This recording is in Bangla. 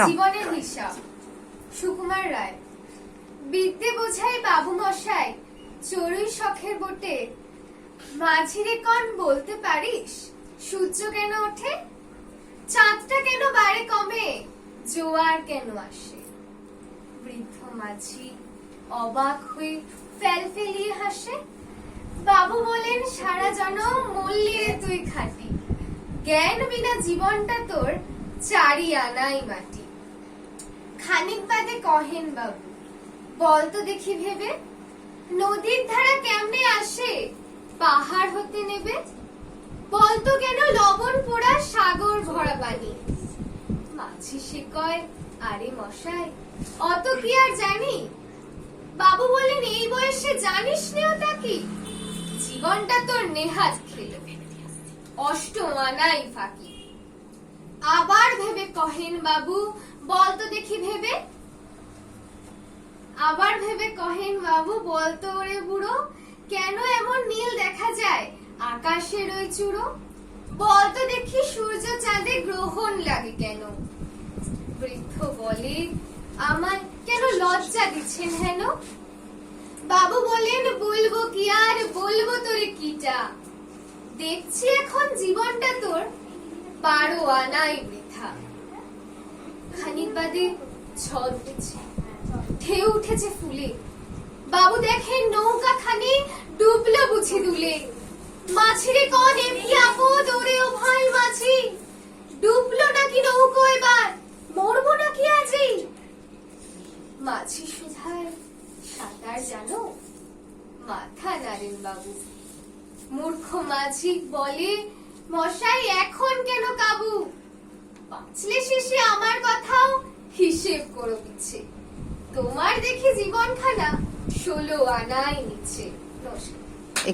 জীবনের হিসাব সুকুমার রায়। বিদ্যে বোঝাই বাবু মশাই চড়ুই শখের বটে, মাঝিরে কন বলতে পারিস সূর্য কেন ওঠে, চাঁদটা কেন বাড়ে কমে, জোয়ার কেন আসে। বৃদ্ধ মাঝি অবাক হয়ে ফেল ফেলিয়ে হাসে। বাবু বলেন সারা জনম মল্লিরে তুই খাটি, জ্ঞান বিনা জীবনটা তোর চারি আনাই মাটি। খানিক বাদে কহেন বাবু, বল তো দেখি ভেবে, নদীর ধারা কেমনে আসে পাহাড় হতে নেবে, বলতো কেন লবণ পোড়া সাগর ভরা পানি। মাঝি সে কয়, আরে মশাই অত কি আর জানি। বাবু বলেন এই বয়সে জানিস নেও তা কি, জীবনটা তোর নেহাত খেল অষ্ট আনাই ফাঁকি। আবার ভেবে কহেন বাবু, বলতো দেখি ভেবে, আবার ভেবে কহেন বাবু, বলতো ওরে বুড়ো, কেন এমন নীল দেখা যায় আকাশের ওই চূড়ো, বলতো দেখি সূর্য চাঁদে গ্রহণ লাগে কেন। বৃদ্ধ বলে, আমায় কেন লজ্জা দিচ্ছেন হেন। বাবু বলেন, বলবো কি আর বলবো তোরে কিটা, দেখছি এখন জীবনটা তোর 12 আনাই বৃথা। খানিক বাদে ঝড় উঠেছে, ঢেউ উঠেছে ফুলে। বাবু দেখেন নৌকা খানি ডুবলো বুঝি দুলে। মাঝিরে কন এমনি আপদ ওরে ও ভাই মাঝি, ডুবলো নাকি নৌকো এবার, মরবো নাকি আজি। মাঝি সুধায়, সাঁতার জানো, মাথা নাড়েন বাবু। মূর্খ মাঝি বলে, মশাই এখন কেন কাবু, বাঁচলে শেষে আমার কথাও হিসেব করো পিছে, তোমার দেখি জীবনখানা 16 আনাই নিচ্ছে। নমস্কার।